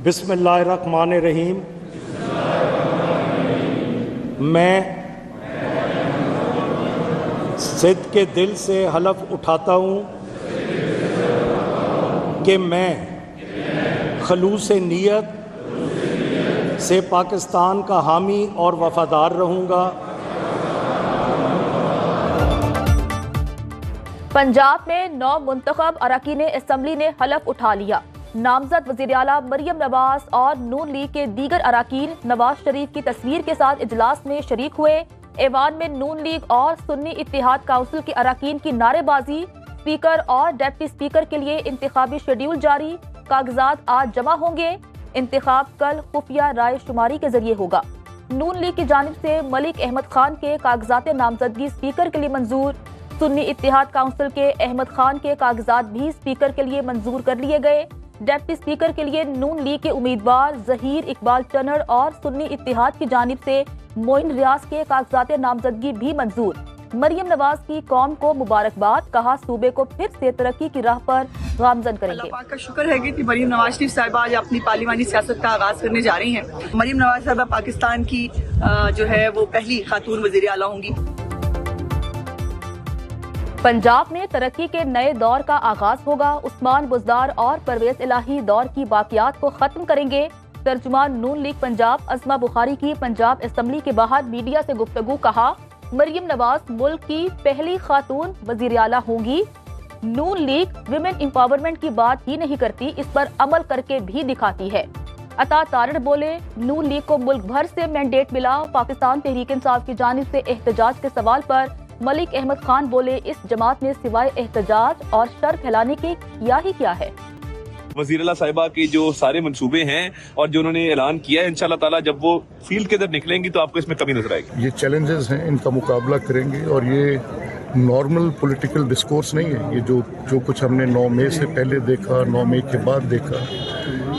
बिस्मिल्लाहिर्रहमानिर्रहीम। मैं सिद्ध के दिल से हलफ उठाता हूँ कि मैं खलूस नीयत से पाकिस्तान का हामी और वफादार रहूँगा। पंजाब में 9 मुंतखब अरकान असम्बली ने हलफ उठा लिया। नामजद वज़ीर आला मरियम नवाज और नून लीग के दीगर अरकान नवाज शरीफ की तस्वीर के साथ इजलास में शरीक हुए। ऐवान में नून लीग और सुन्नी इत्तेहाद काउंसिल के अरकान की नारेबाजी। स्पीकर और डिप्टी स्पीकर के लिए इंतखाबी शेड्यूल जारी। कागजात आज जमा होंगे। इंतखाब कल खुफिया राय शुमारी के जरिए होगा। नून लीग की जानिब से मलिक अहमद खान के कागजात नामजदगी स्पीकर के लिए मंजूर। सुन्नी इत्तेहाद काउंसिल के अहमद खान के कागजात भी स्पीकर के लिए मंजूर कर लिए गए। डिप्टी स्पीकर के लिए नून लीग के उम्मीदवार जहीर इकबाल चन्नड़ और सुन्नी इत्तेहाद की जानिब से मोइन रियाज के कागजात नामजदगी भी मंजूर। मरियम नवाज की कौम को मुबारकबाद, कहा सूबे को फिर से तरक्की की राह पर गामजन करेंगे। अल्लाह पाक का शुक्र है कि मरियम नवाज शरीफ साहिबा आज अपनी पार्लिमानी सियासत का आगाज करने जा रही हैं। मरियम नवाज साहिबा पाकिस्तान की जो है वो पहली खातून वज़ीर आला होंगी। पंजाब में तरक्की के नए दौर का आगाज होगा। उस्मान बुज़दार और परवेज इलाही दौर की बाकियात को खत्म करेंगे। तर्जुमान नून लीग पंजाब अज़मा बुखारी की पंजाब असम्बली के बाहर मीडिया से गुफ्तगू, कहा मरियम नवाज मुल्क की पहली खातून वज़ीर आला होंगी। नून लीग विमेन एम्पावरमेंट की बात ही नहीं करती, इस पर अमल करके भी दिखाती है। अता तारड़ बोले, नून लीग को मुल्क भर से मैंडेट मिला। पाकिस्तान तहरीक इंसाफ की जानिब से एहतजाज के सवाल पर मलिक अहमद खान बोले, इस जमात ने सिवाय एहतजाज और शर फैलाने के किया ही क्या है। वज़ीर-ए-आला साहिबा के जो सारे मंसूबे हैं और जो उन्होंने ऐलान किया है, इंशाल्लाह ताला जब वो फील्ड के अंदर निकलेंगी तो आपको इसमें कमी नजर आएगी। ये चैलेंजेस हैं, इनका मुकाबला करेंगे और ये नॉर्मल पॉलिटिकल डिस्कोर्स नहीं है। ये जो कुछ हमने 9 मई से पहले देखा, 9 मई के बाद देखा,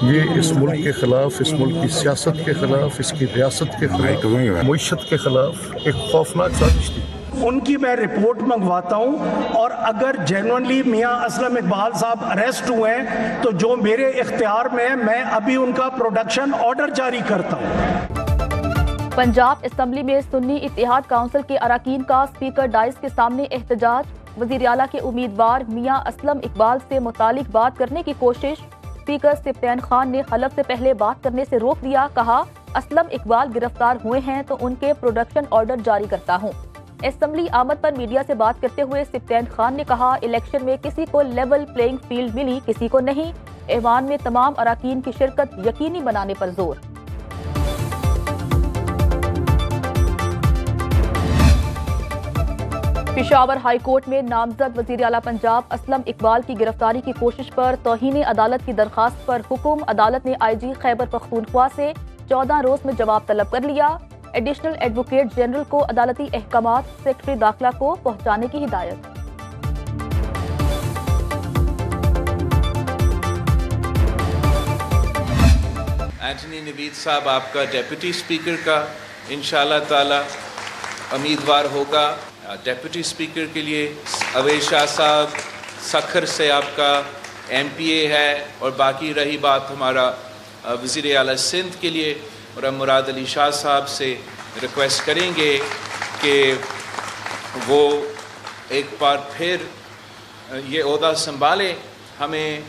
ये इस मुल्क के खिलाफ, इस मुल्क की सियासत के खिलाफ, इसकी रियासत के खिलाफ, मुईशत के खिलाफ एक खौफनाक साजिश थी। उनकी मैं रिपोर्ट मंगवाता हूं और अगर जेन्युइनली मियां असलम इकबाल साहब अरेस्ट हुए हैं तो जो मेरे इख्तियार में है, मैं अभी उनका प्रोडक्शन ऑर्डर जारी करता हूं। पंजाब असम्बली में सुन्नी इत्तेहाद काउंसिल के अरकान का स्पीकर डाइस के सामने एहतजाज। वज़ीर आला के उम्मीदवार मियां असलम इकबाल से मुतालिक बात करने की कोशिश। स्पीकर सिप्तान खान ने हलफ से पहले बात करने से रोक दिया, कहा असलम इकबाल गिरफ्तार हुए हैं तो उनके प्रोडक्शन ऑर्डर जारी करता हूँ। असम्बली आमद पर मीडिया से बात करते हुए सिप्तान खान ने कहा, इलेक्शन में किसी को लेवल प्लेइंग फील्ड मिली, किसी को नहीं। ऐवान में तमाम अरकान की शिरकत यकीनी बनाने पर जोर। पेशावर हाई कोर्ट में नामजद वज़ीर आला पंजाब असलम इकबाल की गिरफ्तारी की कोशिश पर तौहीन अदालत की दरखास्त पर हुक्म। अदालत ने IG खैबर पख्तूनख्वा से 14 रोज में जवाब तलब कर लिया। एडिशनल एडवोकेट जनरल को अदालती अहकामात सेक्रेटरी दाखिला को पहुंचाने की हिदायत। एंटनी नवीद साहब आपका डेप्यूटी स्पीकर का इंशाल्लाह ताला उम्मीदवार होगा। डेप्यूटी स्पीकर के लिए अवैस शाह साहब सखर से आपका MPA है। और बाकी रही बात हमारा वज़ीर आला सिंध के लिए, और हम मुराद अली शाह साहब से रिक्वेस्ट करेंगे कि वो एक बार फिर ये ओहदा संभालें। हमें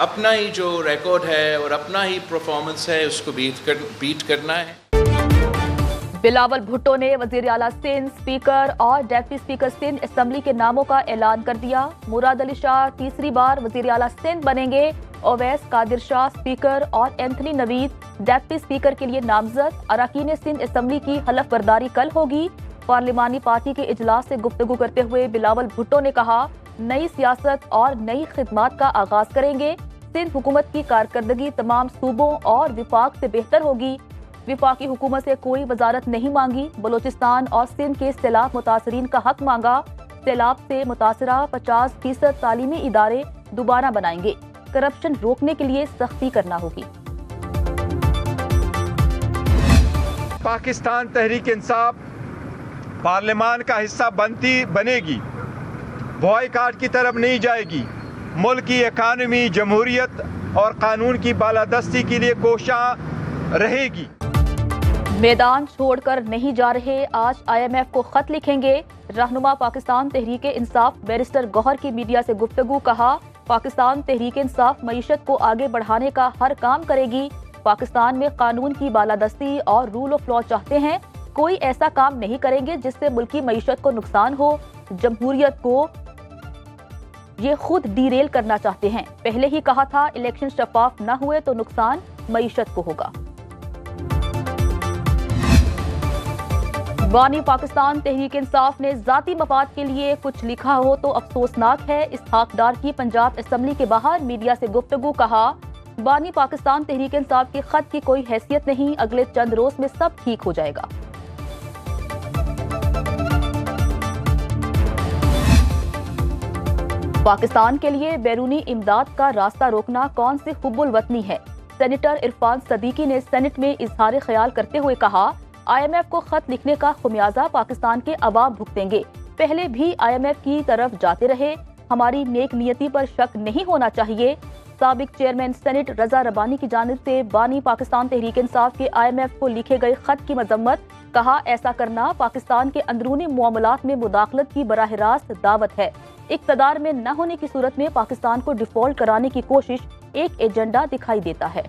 अपना ही जो रिकॉर्ड है और अपना ही परफॉर्मेंस है उसको बीट करना है। बिलावल भुट्टो ने वज़ीर आला सिंध, स्पीकर और डिप्टी स्पीकर सिंध असम्बली के नामों का ऐलान कर दिया। मुराद अली शाह तीसरी बार वज़ीर आला सिंध बनेंगे। ओवैस कादिर शाह स्पीकर और एंथनी नवीद डिप्टी स्पीकर के लिए नामजद। अरकान सिंध असम्बली की हलफ बर्दारी कल होगी। पार्लिमानी पार्टी के इजलास से गुफ्तगू करते हुए बिलावल भुट्टो ने कहा, नई सियासत और नई खिदमात का आगाज करेंगे। सिंध हुकूमत की कारकर्दगी तमाम सूबों और विफाक से बेहतर होगी। विफाकी हुकूमत से कोई वजारत नहीं मांगी। बलोचिस्तान और सिंध के सैलाब मुतासरीन का हक मांगा। सैलाब से मुतासरा 50% तालीमी इदारे दोबारा बनाएंगे। करप्शन रोकने के लिए सख्ती करना होगी। पाकिस्तान तहरीक इंसाफ पार्लियामान का हिस्सा बनेगी, बॉयकॉट की तरफ नहीं जाएगी। मुल्क की इकानमी, जमहूरियत और कानून की बालादस्ती के लिए कोशिश रहेगी। मैदान छोड़कर नहीं जा रहे, आज IMF को खत लिखेंगे। रहनुमा पाकिस्तान तहरीक इंसाफ बैरिस्टर गौहर की मीडिया से गुफ्तगू, कहा पाकिस्तान तहरीक इंसाफ मईशत को आगे बढ़ाने का हर काम करेगी। पाकिस्तान में कानून की बालादस्ती और रूल ऑफ लॉ चाहते हैं, कोई ऐसा काम नहीं करेंगे जिससे मुल्क की मईशत को नुकसान हो। जमहूरियत को ये खुद डीरेल करना चाहते हैं। पहले ही कहा था इलेक्शन शफाफ न हुए तो नुकसान मईशत को होगा। बानी पाकिस्तान तहरीक इंसाफ ने जाती मफाद के लिए कुछ लिखा हो तो अफसोसनाक है। इसहाक डार की पंजाब असेंबली के बाहर मीडिया से गुफ्तगू, कहा बानी पाकिस्तान तहरीक इंसाफ के खत की कोई हैसियत नहीं, अगले चंद रोज में सब ठीक हो जाएगा। पाकिस्तान के लिए बैरूनी इमदाद का रास्ता रोकना कौन सी हुब्बुल वतनी है। सेनेटर इरफान सदीकी ने सेनेट में इजहार ख्याल करते हुए कहा IMF को खत लिखने का खुमियाजा पाकिस्तान के अवाम भुगतेंगे। पहले भी IMF की तरफ जाते रहे, हमारी नेक नियति पर शक नहीं होना चाहिए। साबिक चेयरमैन सेनेट रजा रबानी की जानिब से बानी पाकिस्तान तहरीक इंसाफ के IMF को लिखे गए खत की मजम्मत, कहा ऐसा करना पाकिस्तान के अंदरूनी मामलात में मुदाखलत की बराह रास्त दावत है। इक़्तिदार में न होने की सूरत में पाकिस्तान को डिफॉल्ट कराने की कोशिश एक एजेंडा दिखाई देता है।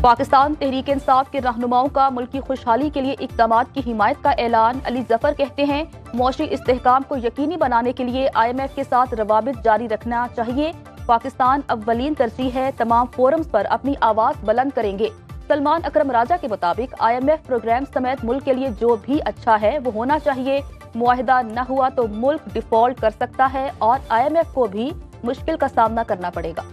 पाकिस्तान तहरीक इंसाफ के रहनुमाओं का मुल्क की खुशहाली के लिए इक़दामात की हिमायत का ऐलान। अली जफर कहते हैं मुआशी इस्तेहकाम को यकीनी बनाने के लिए IMF के साथ रवाबित जारी रखना चाहिए। पाकिस्तान अव्वलीन तरजीह है, तमाम फोरम्स पर अपनी आवाज बुलंद करेंगे। सलमान अकरम राजा के मुताबिक IMF प्रोग्राम समेत मुल्क के लिए जो भी अच्छा है वो होना चाहिए। मुआहिदा न हुआ तो मुल्क डिफॉल्ट कर सकता है और IMF को भी मुश्किल का सामना करना पड़ेगा।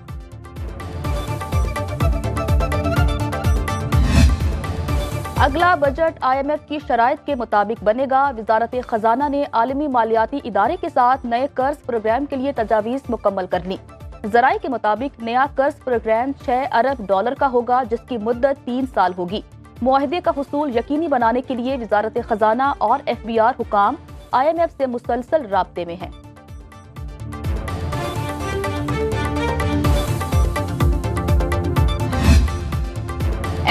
अगला बजट IMF की शराइत के मुताबिक बनेगा। वजारत खजाना ने आलमी मालियाती इदारे के साथ नए कर्ज प्रोग्राम के लिए तजावीज़ मुकम्मल कर ली। ज़राए के मुताबिक नया कर्ज प्रोग्राम $6 अरब का होगा, जिसकी मुद्दत 3 साल होगी। मुआहिदे का हुसूल यकीनी बनाने के लिए वजारत खजाना और FBR हुकाम IMF से मुसलसल राब्ते में हैं।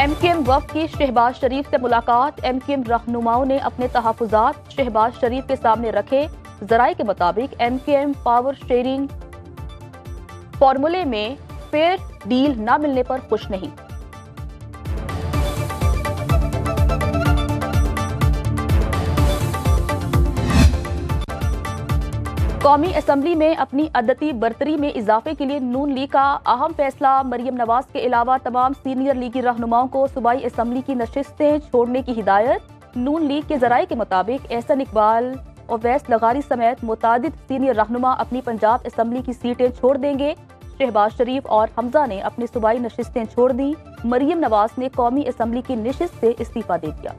MKM वफ़द की शहबाज शरीफ से मुलाकात। MKM रहनुमाओं ने अपने तहफ़्फ़ुज़ात शहबाज शरीफ के सामने रखे। ज़राए के मुताबिक MKM पावर शेयरिंग फॉर्मूले में फेयर डील न मिलने पर खुश नहीं। कौमी असेंबली में अपनी अदती बरतरी में इजाफे के लिए नून लीग का अहम फैसला। मरियम नवाज के अलावा तमाम सीनियर लीगी रहनुमाओं को सूबाई असेंबली की नशिस्तें छोड़ने की हिदायत। नून लीग के ज़राए के मुताबिक एहसन इकबाल, ओवैस लगारी समेत मुतादिद सीनियर रहनुमा अपनी पंजाब असेंबली की सीटें छोड़ देंगे। शहबाज शरीफ और हमजा ने अपनी सूबाई नशिस्तें छोड़ दी। मरियम नवाज ने कौमी असेंबली की नशिस्त से इस्तीफा दे दिया।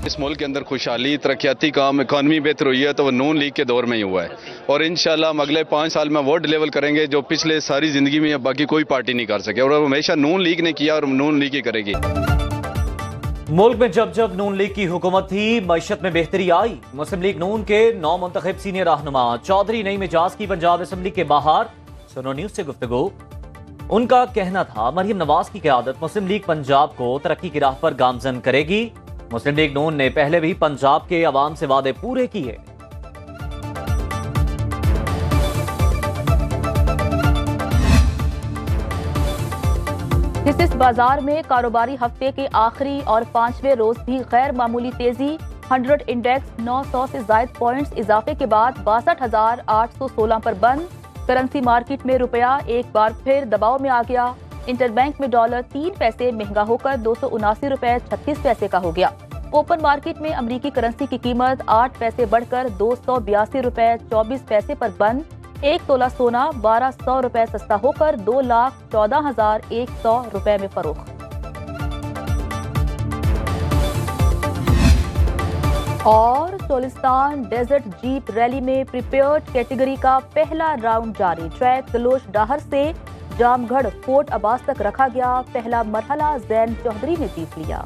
इस मुल्क के अंदर खुशहाली, तरक्याती काम, इकॉनमी बेहतर हुई है तो वो नून लीग के दौर में ही हुआ है और इंशाल्लाह हम अगले 5 साल में वो डिलीवर करेंगे जो पिछले सारी जिंदगी में बाकी कोई पार्टी नहीं कर सके और हमेशा नून लीग ने किया और नून लीग ही करेगी। मुल्क में जब जब नून लीग की हुकूमत थी मईशत में बेहतरी आई। मुस्लिम लीग नून के 9 मुंतखब सीनियर रहनुमा चौधरी नईम एजाज की पंजाब असेंबली के बाहर सुनो न्यूज से गुफ्तगू। उनका कहना था मरियम नवाज की क़यादत मुस्लिम लीग पंजाब को तरक्की की राह पर गामजन करेगी। मुस्लिम लीग नून ने पहले भी पंजाब के अवाम से वादे पूरे किए। हिस्स बाजार में कारोबारी हफ्ते के आखिरी और 5वें रोज भी गैर मामूली तेजी। 100 इंडेक्स 900 से जायद पॉइंट्स इजाफे के बाद 62,816 पर बंद। करेंसी मार्केट में रुपया एक बार फिर दबाव में आ गया। इंटरबैंक में डॉलर 3 पैसे महंगा होकर 279 रुपए 36 पैसे का हो गया। ओपन मार्केट में अमरीकी करेंसी की कीमत 8 पैसे बढ़कर 282 रुपए 24 पैसे पर बंद। 1 तोला सोना 1200 रुपए सस्ता होकर 2,14,100 रुपए में फरोख्त। और चोलिस्तान डेजर्ट जीप रैली में प्रिपेयर्ड कैटेगरी का पहला राउंड जारी। ट्रैक गलोश डाहर से जामगढ़ फोर्ट अब्बास तक रखा गया। पहला मरहला जैन चौधरी ने जीत लिया।